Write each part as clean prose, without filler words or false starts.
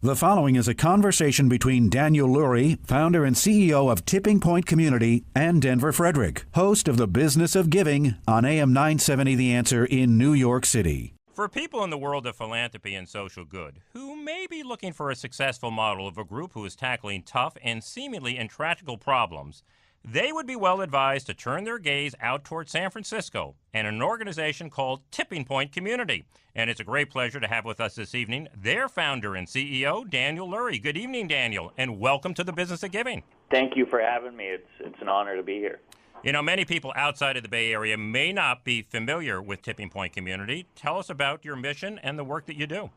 The following is a conversation between Daniel Lurie, founder and CEO of Tipping Point Community, and Denver Frederick, host of The Business of Giving on AM 970 The Answer in New York City. For people in the world of philanthropy and social good who may be looking for a successful model of a group who is tackling tough and seemingly intractable problems, they would be well advised to turn their gaze out toward San Francisco and an organization called Tipping Point Community. And it's a great pleasure to have with us this evening their founder and CEO, Daniel Lurie. Good evening, Daniel, and welcome to the Business of Giving. Thank you for having me. It's an honor to be here. You know, many people outside of the Bay Area may not be familiar with Tipping Point Community. Tell us about your mission and the work that you do.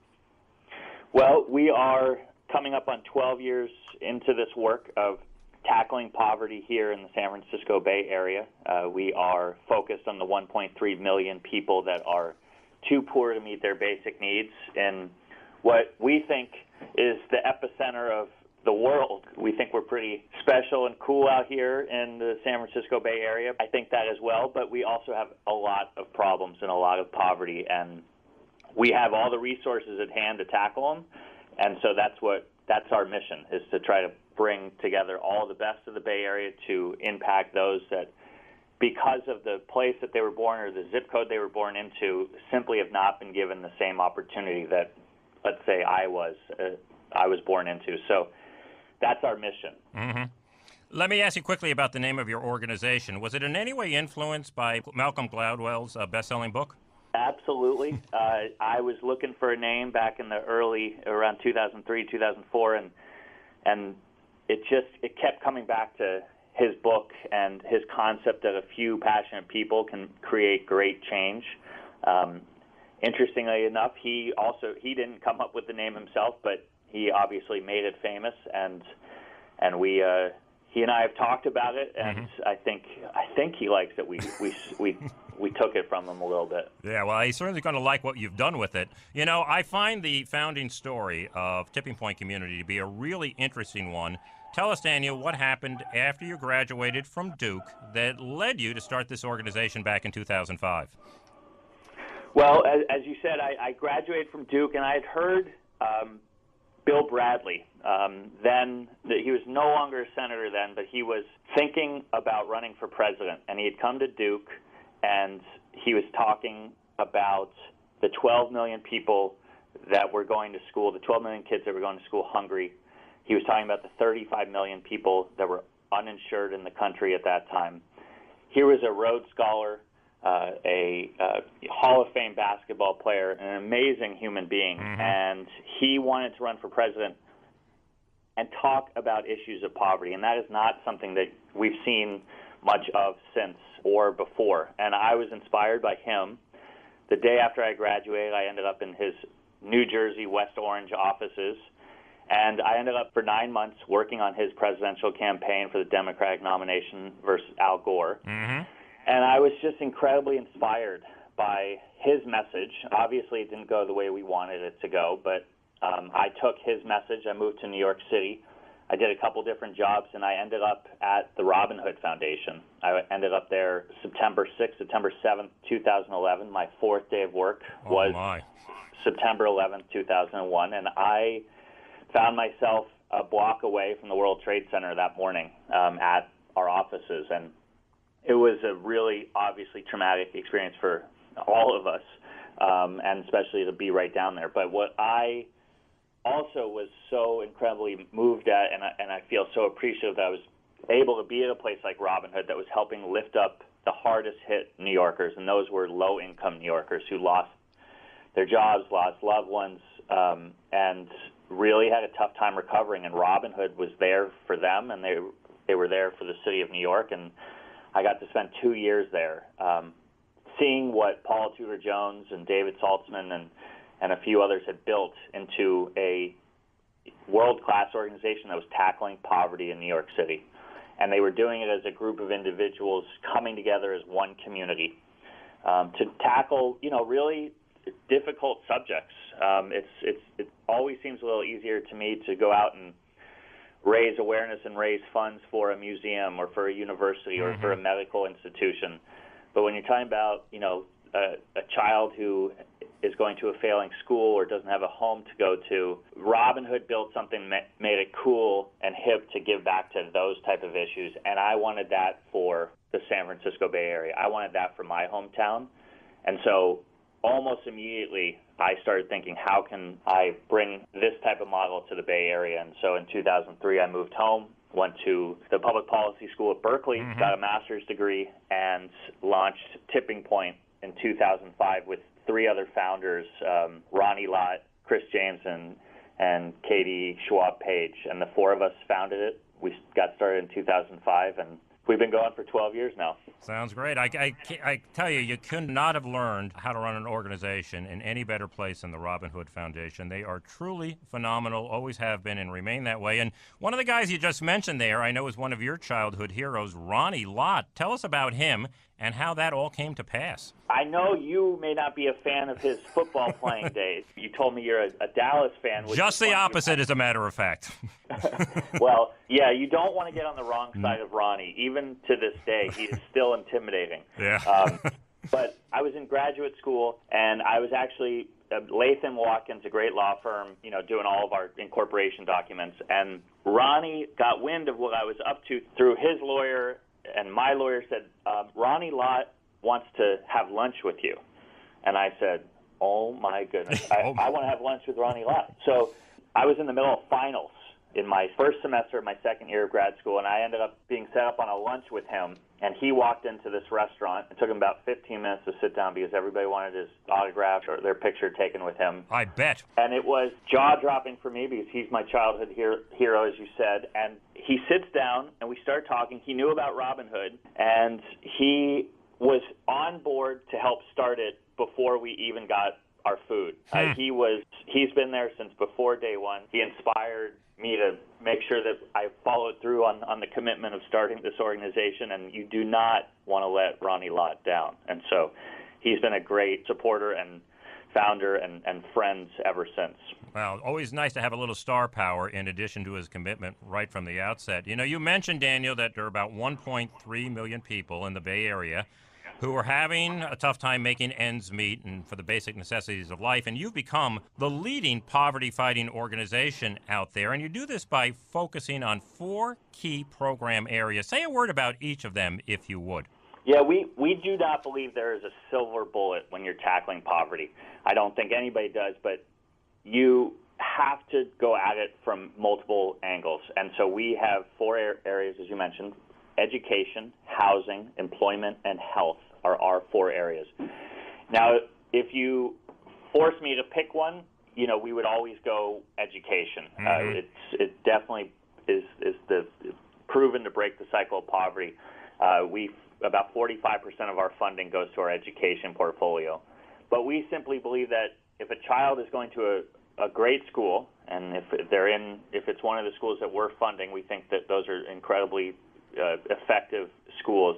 Well, we are coming up on 12 years into this work of tackling poverty here in the San Francisco Bay Area. We are focused on the 1.3 million people that are too poor to meet their basic needs in what we think is the epicenter of the world. We think we're pretty special and cool out here in the San Francisco Bay Area. I think that as well, but we also have a lot of problems and a lot of poverty, and we have all the resources at hand to tackle them. And so that's our mission, is to try to bring together all the best of the Bay Area to impact those that, because of the place that they were born or the zip code they were born into, simply have not been given the same opportunity that, let's say, I was born into. So that's our mission. Mm-hmm. Let me ask you quickly about the name of your organization. Was it in any way influenced by Malcolm Gladwell's best-selling book? Absolutely. I was looking for a name back in the around 2003, 2004, and it kept coming back to his book and his concept that a few passionate people can create great change. Interestingly enough, he didn't come up with the name himself, but he obviously made it famous, and he and I have talked about it, and I think he likes that we took it from him a little bit. Yeah, well, he's certainly going to like what you've done with it. You know, I find the founding story of Tipping Point Community to be a really interesting one. Tell us, Daniel, what happened after you graduated from Duke that led you to start this organization back in 2005? Well, as you said, I graduated from Duke, and I had heard Bill Bradley. He was no longer a senator then, but he was thinking about running for president, and he had come to Duke, and he was talking about the 12 million people that were going to school, the 12 million kids that were going to school hungry. He was talking about the 35 million people that were uninsured in the country at that time. Here was a Rhodes Scholar, a Hall of Fame basketball player, an amazing human being, and he wanted to run for president and talk about issues of poverty, and that is not something that we've seen much of since or before. And I was inspired by him. The day after I graduated, I ended up in his New Jersey, West Orange offices, and I ended up for 9 months working on his presidential campaign for the Democratic nomination versus Al Gore. And I was just incredibly inspired by his message. Obviously, it didn't go the way we wanted it to go, but I took his message. I moved to New York City. I did a couple different jobs, and I ended up at the Robin Hood Foundation. I ended up there September 6th, September 7th, 2011. My fourth day of work was September 11th, 2001, and I found myself a block away from the World Trade Center that morning at our offices, and it was a really obviously traumatic experience for all of us, and especially to be right down there. But what I also was so incredibly moved at, and I feel so appreciative that I was able to be at a place like Robin Hood that was helping lift up the hardest hit New Yorkers, and those were low-income New Yorkers who lost their jobs, lost loved ones, and really had a tough time recovering. And Robin Hood was there for them, and they were there for the city of New York, and I got to spend 2 years there, seeing what Paul Tudor Jones and David Saltzman and a few others had built into a world-class organization that was tackling poverty in New York City. And they were doing it as a group of individuals coming together as one community to tackle, really difficult subjects. It always seems a little easier to me to go out and raise awareness and raise funds for a museum or for a university or for a medical institution. But when you're talking about, a child who is going to a failing school or doesn't have a home to go to. Robin Hood built something, made it cool and hip to give back to those type of issues, and I wanted that for the San Francisco Bay Area. I wanted that for my hometown. And so almost immediately I started thinking, how can I bring this type of model to the Bay Area? And so in 2003 I moved home, went to the public policy school at Berkeley, got a master's degree, and launched Tipping Point in 2005 with three other founders, Ronnie Lott, Chris James, and Katie Schwab-Page. And the four of us founded it. We got started in 2005, and we've been going for 12 years now. Sounds great. I tell you could not have learned how to run an organization in any better place than the Robin Hood Foundation. They are truly phenomenal, always have been and remain that way. And one of the guys you just mentioned there, I know is one of your childhood heroes, Ronnie Lott. Tell us about him and how that all came to pass. I know you may not be a fan of his football playing days. You told me you're a Dallas fan. Just the opposite, as a matter of fact. Well, yeah, you don't want to get on the wrong side of Ronnie. Even to this day, he is still intimidating. Yeah. But I was in graduate school, and I was actually Latham Watkins, a great law firm, doing all of our incorporation documents. And Ronnie got wind of what I was up to through his lawyer, and my lawyer said, Ronnie Lott wants to have lunch with you. And I said, oh, my goodness, I want to have lunch with Ronnie Lott. So I was in the middle of finals in my first semester of my second year of grad school, and I ended up being set up on a lunch with him. And he walked into this restaurant. It took him about 15 minutes to sit down because everybody wanted his autograph or their picture taken with him. I bet. And it was jaw-dropping for me because he's my childhood hero, as you said. And he sits down, and we start talking. He knew about Robin Hood, and he was on board to help start it before we even got our food. He's been there since before day one. He inspired me to make sure that I followed through on the commitment of starting this organization, and you do not want to let Ronnie Lott down. And so he's been a great supporter and founder and friends ever since. Well, always nice to have a little star power in addition to his commitment right from the outset. You mentioned, Daniel, that there are about 1.3 million people in the Bay Area who are having a tough time making ends meet and for the basic necessities of life. And you've become the leading poverty-fighting organization out there. And you do this by focusing on 4 key program areas. Say a word about each of them, if you would. Yeah, we do not believe there is a silver bullet when you're tackling poverty. I don't think anybody does, but you have to go at it from multiple angles. And so we have 4 areas, as you mentioned: education, housing, employment, and health are our 4 areas. Now, if you force me to pick one, we would always go education. It definitely is proven to break the cycle of poverty. About 45% of our funding goes to our education portfolio. But we simply believe that if a child is going to a great school, and if it's one of the schools that we're funding, we think that those are incredibly effective schools.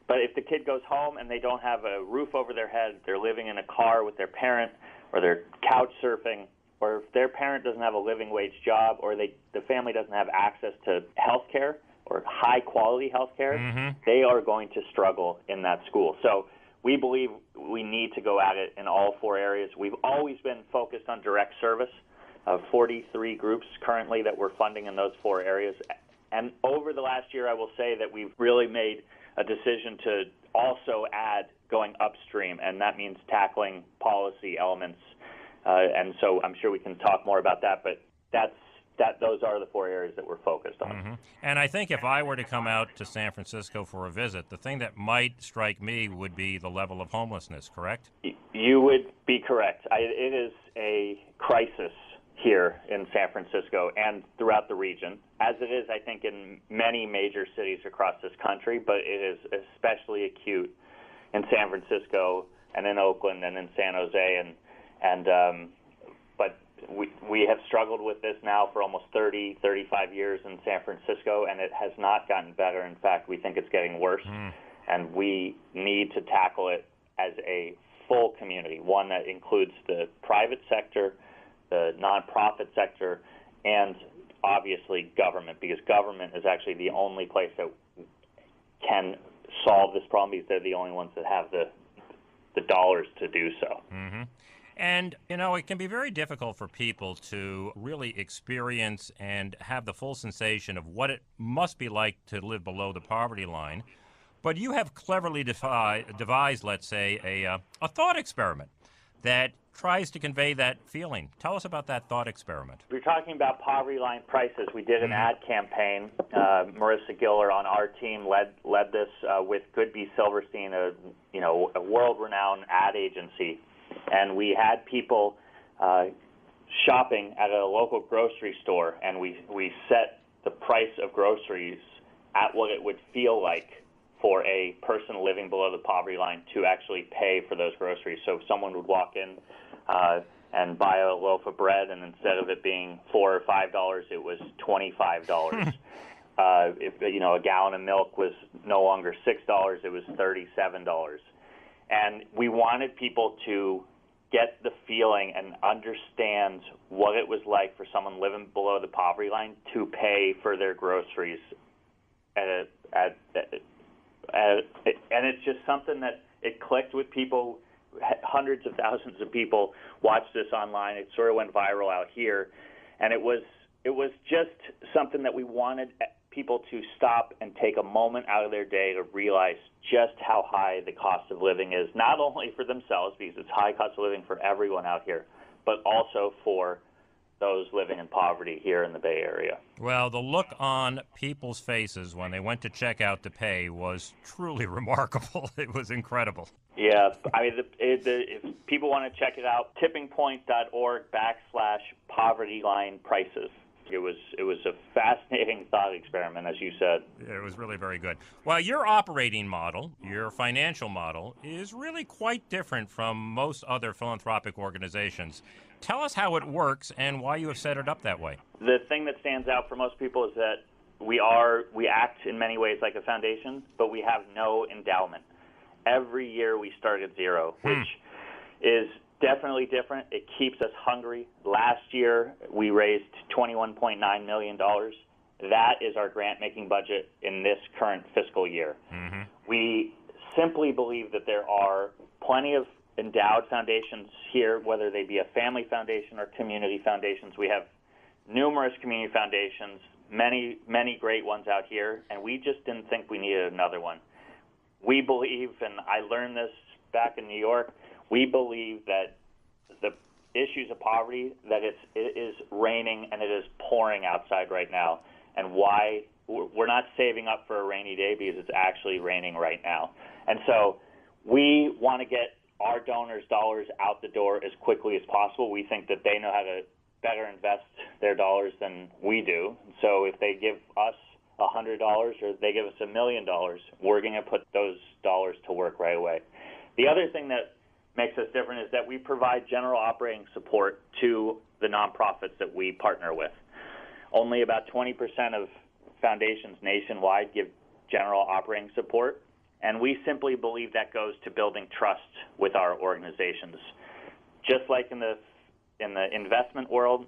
But if the kid goes home and they don't have a roof over their head, they're living in a car with their parent, or they're couch surfing, or if their parent doesn't have a living wage job, or the family doesn't have access to health care or high quality health care, they are going to struggle in that school. So we believe we need to go at it in all 4 areas. We've always been focused on direct service, 43 groups currently that we're funding in those 4 areas. And over the last year, I will say that we've really made a decision to also add going upstream, and that means tackling policy elements. And so I'm sure we can talk more about that, but those are the 4 areas that we're focused on. And I think if I were to come out to San Francisco for a visit, the thing that might strike me would be the level of homelessness, correct? You would be correct. It is a crisis here in San Francisco and throughout the region, as it is, I think, in many major cities across this country, but it is especially acute in San Francisco and in Oakland and in San Jose. But we have struggled with this now for almost 35 years in San Francisco, and it has not gotten better. In fact, we think it's getting worse, and we need to tackle it as a full community, one that includes the private sector, the nonprofit sector, and obviously government, because government is actually the only place that can solve this problem, because they're the only ones that have the the dollars to do so. Mm-hmm. And, it can be very difficult for people to really experience and have the full sensation of what it must be like to live below the poverty line. But you have cleverly devised, let's say, a thought experiment that tries to convey that feeling. Tell us about that thought experiment. We're talking about poverty line prices. We did an ad campaign. Marissa Giller on our team led this with Goodby Silverstein, a world-renowned ad agency. And we had people shopping at a local grocery store, and we set the price of groceries at what it would feel like for a person living below the poverty line to actually pay for those groceries. So if someone would walk in and buy a loaf of bread, and instead of it being $4 or $5, it was $25. If a gallon of milk was no longer $6, it was $37. And we wanted people to get the feeling and understand what it was like for someone living below the poverty line to pay for their groceries and it's just something that it clicked with people. Hundreds of thousands of people watched this online. It sort of went viral out here, and it was just something that we wanted people to stop and take a moment out of their day to realize just how high the cost of living is, not only for themselves, because it's high cost of living for everyone out here, but also for those living in poverty here in the Bay Area. Well, the look on people's faces when they went to check out to pay was truly remarkable. It was incredible. Yeah, I mean, if people want to check it out, tippingpoint.org/poverty line prices. It was a fascinating thought experiment, as you said. It was really very good. Well, your operating model, your financial model, is really quite different from most other philanthropic organizations. Tell us how it works and why you have set it up that way. The thing that stands out for most people is that we act in many ways like a foundation, but we have no endowment. Every year we start at zero, which is definitely different. It keeps us hungry. Last year, we raised $21.9 million. That is our grant-making budget in this current fiscal year. Mm-hmm. We simply believe that there are plenty of endowed foundations here, whether they be a family foundation or community foundations. We have numerous community foundations, many, many great ones out here, and we just didn't think we needed another one. We believe, and I learned this back in New York, we believe that the issues of poverty, that it is raining and it is pouring outside right now, and why we're not saving up for a rainy day because it's actually raining right now. And so we want to get our donors' dollars out the door as quickly as possible. We think that they know how to better invest their dollars than we do. So if they give us $100 or they give us $1 million, we're going to put those dollars to work right away. The other thing that makes us different is that we provide general operating support to the nonprofits that we partner with. Only about 20% of foundations nationwide give general operating support, and we simply believe that goes to building trust with our organizations. Just like in the investment world,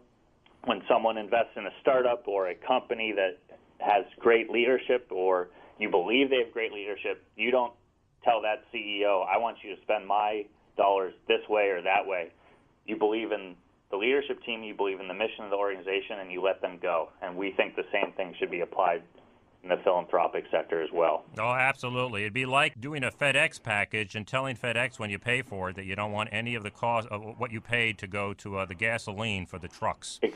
when someone invests in a startup or a company that has great leadership, or you believe they have great leadership, you don't tell that CEO, I want you to spend my dollars this way or that way. You believe in the leadership team, you believe in the mission of the organization, and you let them go. And we think the same thing should be applied in the philanthropic sector as well. Oh, absolutely. It'd be like doing a FedEx package and telling FedEx when you pay for it that you don't want any of the cost of what you paid to go to the gasoline for the trucks. It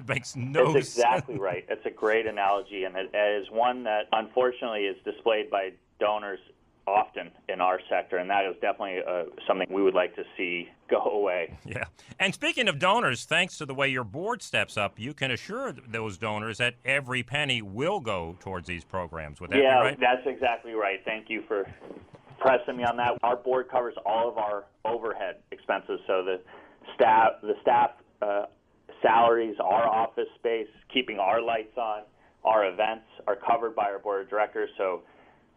makes no sense. That's exactly right. It's a great analogy, and it is one that unfortunately is displayed by donors often in our sector, and that is definitely something we would like to see go away. Yeah. And speaking of donors, thanks to the way your board steps up, you can assure those donors that every penny will go towards these programs. Would that be right? Yeah, that's exactly right. Thank you for pressing me on that. Our board covers all of our overhead expenses, so the staff salaries, our office space, keeping our lights on, our events are covered by our board of directors. So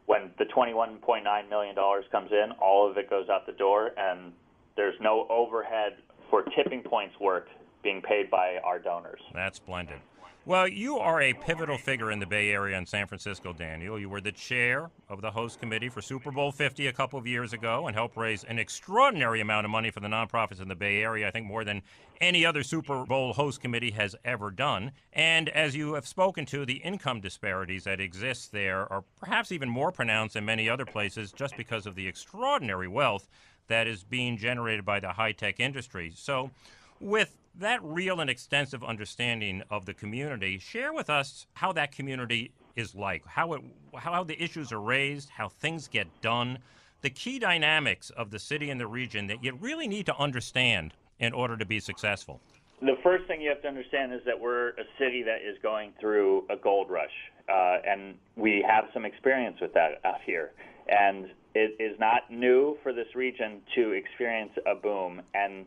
when the $21.9 million comes in, all of it goes out the door, and there's no overhead for Tipping Point's work being paid by our donors. That's splendid. Well, you are a pivotal figure in the Bay Area and San Francisco, Daniel. You were the chair of the host committee for Super Bowl 50 a couple of years ago and helped raise an extraordinary amount of money for the nonprofits in the Bay Area, I think more than any other Super Bowl host committee has ever done. And as you have spoken to, the income disparities that exist there are perhaps even more pronounced than many other places just because of the extraordinary wealth that is being generated by the high-tech industry. So with that real and extensive understanding of the community, share with us how that community is like, how the issues are raised, how things get done, the key dynamics of the city and the region that you really need to understand in order to be successful. The first thing you have to understand is that we're a city that is going through a gold rush, and we have some experience with that out here. And it is not new for this region to experience a boom and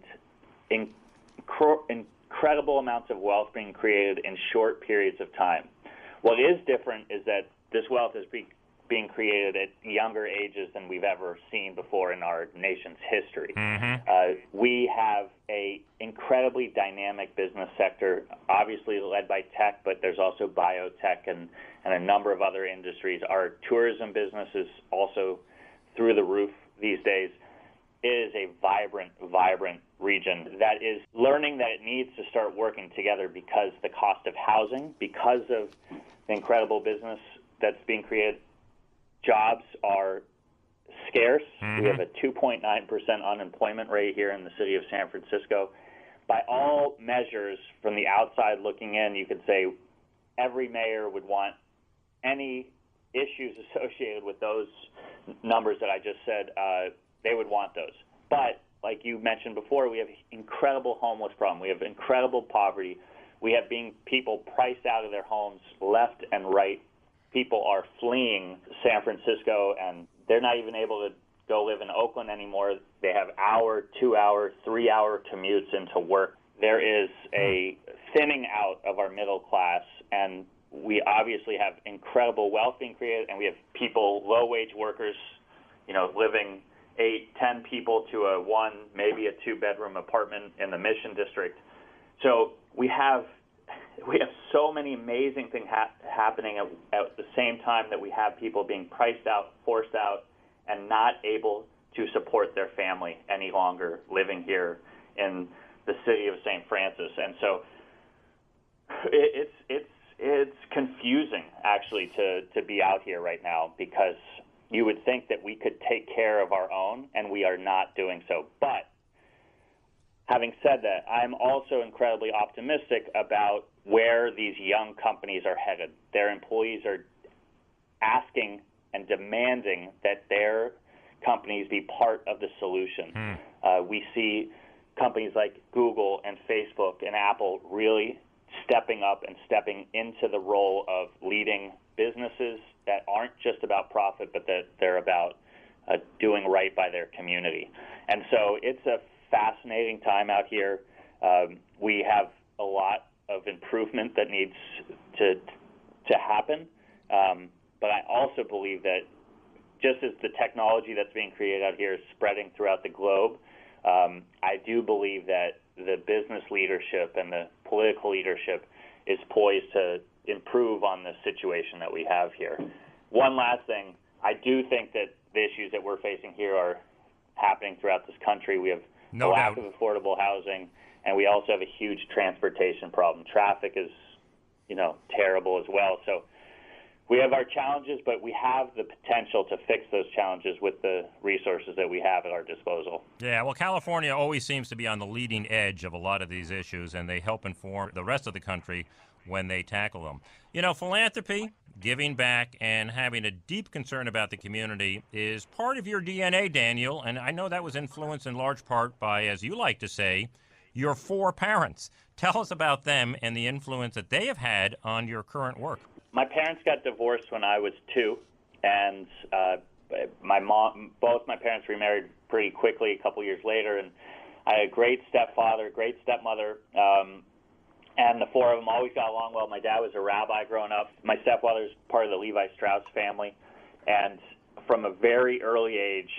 incredible amounts of wealth being created in short periods of time. What is different is that this wealth is being created at younger ages than we've ever seen before in our nation's history. We have a incredibly dynamic business sector, obviously led by tech, but there's also biotech and a number of other industries. Our tourism business is also through the roof these days. It is a vibrant region that is learning that it needs to start working together because the cost of housing, because of the incredible business that's being created, jobs are scarce. We have a 2.9% unemployment rate here in the city of San Francisco. By all measures, from the outside looking in, you could say every mayor would want any issues associated with those numbers that I just said, they would want those. But like you mentioned before, we have incredible homeless problem. We have incredible poverty. We have people priced out of their homes left and right. People are fleeing San Francisco, and they're not even able to go live in Oakland anymore. They have hour, 2 hour, 3 hour commutes into work. There is a thinning out of our middle class, and we obviously have incredible wealth being created, and we have people, low-wage workers, living 8, 10 people to a 1, maybe a 2-bedroom apartment in the Mission District. So we have so many amazing things happening at the same time that we have people being priced out, forced out, and not able to support their family any longer living here in the city of St. Francis. And so it's confusing, actually, to be out here right now, because you would think that we could take care of our own, and we are not doing so. But having said that, I'm also incredibly optimistic about where these young companies are headed. Their employees are asking and demanding that their companies be part of the solution. We see companies like Google and Facebook and Apple really stepping up and stepping into the role of leading businesses that aren't just about profit, but that they're about doing right by their community. And so it's a fascinating time out here. We have a lot of improvement that needs to happen. But I also believe that just as the technology that's being created out here is spreading throughout the globe, I do believe that the business leadership and the political leadership is poised to improve on the situation that we have here. One last thing, I do think that the issues that we're facing here are happening throughout this country. We have a lack of affordable housing, and we also have a huge transportation problem. Traffic is, terrible as well. So we have our challenges, but we have the potential to fix those challenges with the resources that we have at our disposal. Yeah, well, California always seems to be on the leading edge of a lot of these issues, and they help inform the rest of the country when they tackle them. Philanthropy, giving back, and having a deep concern about the community is part of your DNA, Daniel, and I know that was influenced in large part by, as you like to say, your 4 parents. Tell us about them and the influence that they have had on your current work. My parents got divorced when I was 2, and both my parents remarried pretty quickly a couple years later, and I had a great stepfather, great stepmother, and the 4 of them always got along well. My dad was a rabbi growing up. My stepfather's part of the Levi Strauss family, and from a very early age,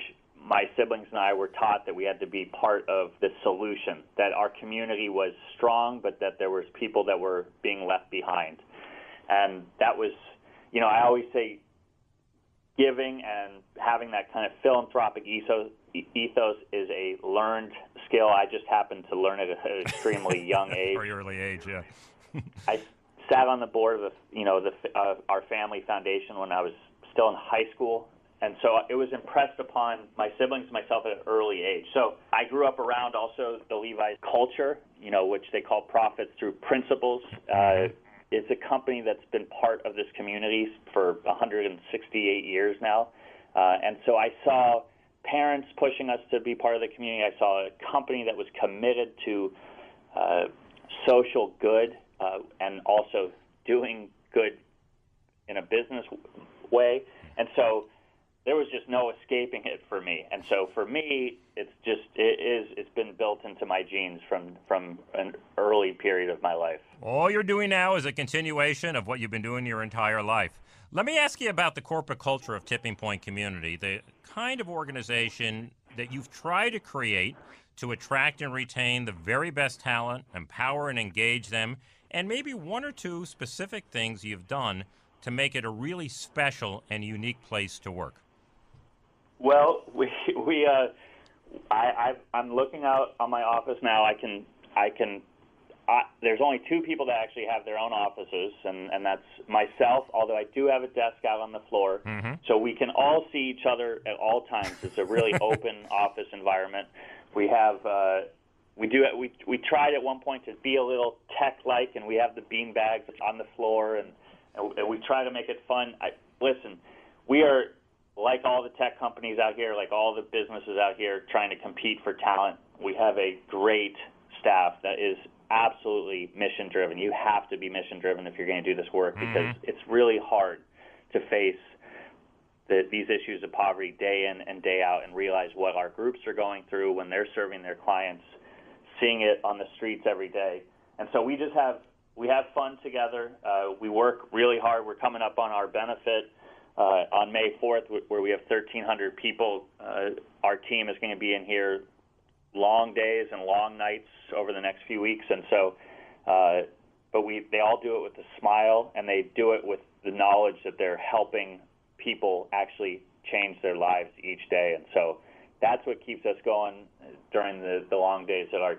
my siblings and I were taught that we had to be part of the solution, that our community was strong, but that there was people that were being left behind. And that was, I always say giving and having that kind of philanthropic ethos is a learned skill. I just happened to learn it at an extremely young age. Very early age, yeah. I sat on the board of our family foundation when I was still in high school. And so it was impressed upon my siblings and myself at an early age. So I grew up around also the Levi's culture, which they call profits through principles. It's a company that's been part of this community for 168 years now. And so I saw parents pushing us to be part of the community. I saw a company that was committed to social good and also doing good in a business way. And so there was just no escaping it for me. And so for me, it's been built into my genes from an early period of my life. All you're doing now is a continuation of what you've been doing your entire life. Let me ask you about the corporate culture of Tipping Point Community, the kind of organization that you've tried to create to attract and retain the very best talent, empower and engage them, and maybe one or two specific things you've done to make it a really special and unique place to work. Well, I'm looking out on my office now. There's only two people that actually have their own offices, and that's myself, although I do have a desk out on the floor, so we can all see each other at all times. It's a really open office environment. We have, we tried at one point to be a little tech-like, and we have the bean bags on the floor, and we try to make it fun. Listen, we are like all the tech companies out here, like all the businesses out here trying to compete for talent. We have a great staff that is absolutely mission-driven. You have to be mission-driven if you're going to do this work because it's really hard to face these issues of poverty day in and day out and realize what our groups are going through when they're serving their clients, seeing it on the streets every day. And so we have fun together. We work really hard. We're coming up on our benefit on May 4th, where we have 1,300 people. Our team is going to be in here long days and long nights over the next few weeks, and so, but they all do it with a smile, and they do it with the knowledge that they're helping people actually change their lives each day, and so that's what keeps us going during the long days that our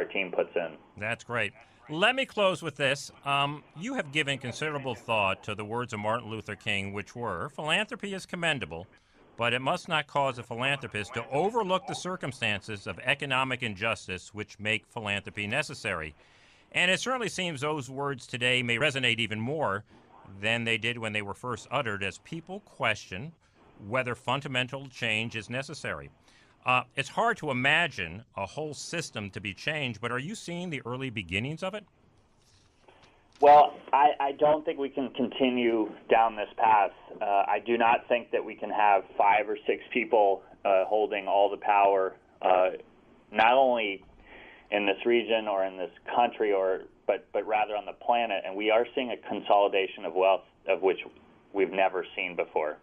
team puts in. That's great. Let me close with this. You have given considerable thought to the words of Martin Luther King, which were, philanthropy is commendable, but it must not cause a philanthropist to overlook the circumstances of economic injustice which make philanthropy necessary. And it certainly seems those words today may resonate even more than they did when they were first uttered, as people question whether fundamental change is necessary. It's hard to imagine a whole system to be changed, but are you seeing the early beginnings of it? Well, I don't think we can continue down this path. I do not think that we can have 5 or 6 people holding all the power, not only in this region or in this country, but rather on the planet. And we are seeing a consolidation of wealth of which we've never seen before.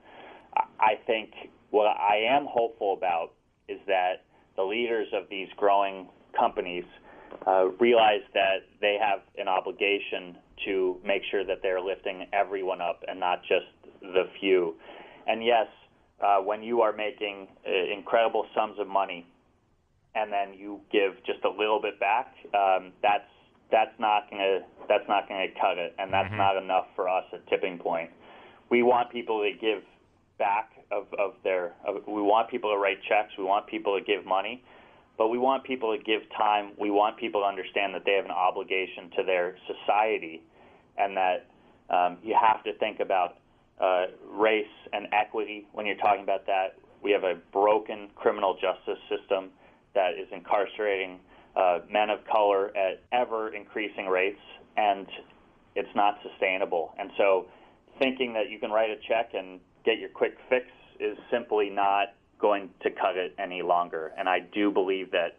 I think what I am hopeful about is that the leaders of these growing companies realize that they have an obligation to make sure that they're lifting everyone up and not just the few. And yes, when you are making incredible sums of money and then you give just a little bit back, that's not going to cut it, and that's not enough for us at Tipping Point. We want people to give back we want people to write checks, we want people to give money, but we want people to give time. We want people to understand that they have an obligation to their society, and that you have to think about race and equity when you're talking about that. We have a broken criminal justice system that is incarcerating men of color at ever-increasing rates, and it's not sustainable. And so thinking that you can write a check and get your quick fix is simply not going to cut it any longer. And I do believe that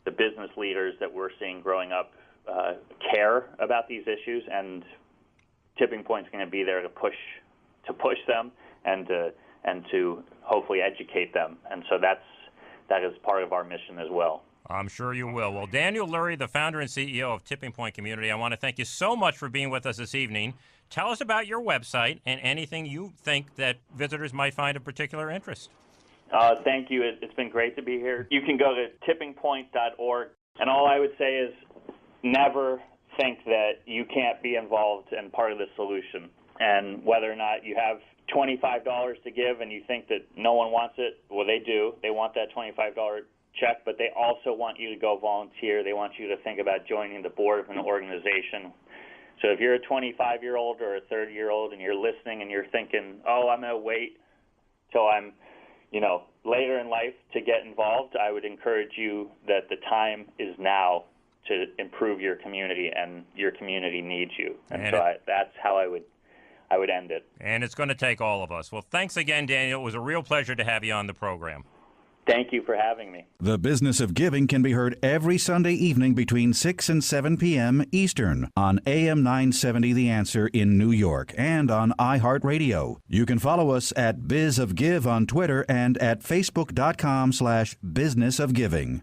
the business leaders that we're seeing growing up care about these issues, and Tipping Point's going to be there to push them and and to hopefully educate them. And so that is part of our mission as well. I'm sure you will. Well, Daniel Lurie, the founder and CEO of Tipping Point Community, I want to thank you so much for being with us this evening. Tell us about your website and anything you think that visitors might find of particular interest. Thank you. It's been great to be here. You can go to tippingpoint.org, and all I would say is never think that you can't be involved and part of the solution. And whether or not you have $25 to give and you think that no one wants it, well, they do. They want that $25 check, but they also want you to go volunteer. They want you to think about joining the board of an organization. So if you're a 25-year-old or a 30-year-old and you're listening and you're thinking, oh, I'm going to wait till I'm, later in life to get involved, I would encourage you that the time is now to improve your community, and your community needs you. And so that's how I would end it. And it's going to take all of us. Well, thanks again, Daniel. It was a real pleasure to have you on the program. Thank you for having me. The Business of Giving can be heard every Sunday evening between 6 and 7 p.m. Eastern on AM 970 The Answer in New York and on iHeartRadio. You can follow us at Biz of Give on Twitter and at Facebook.com/businessofgiving.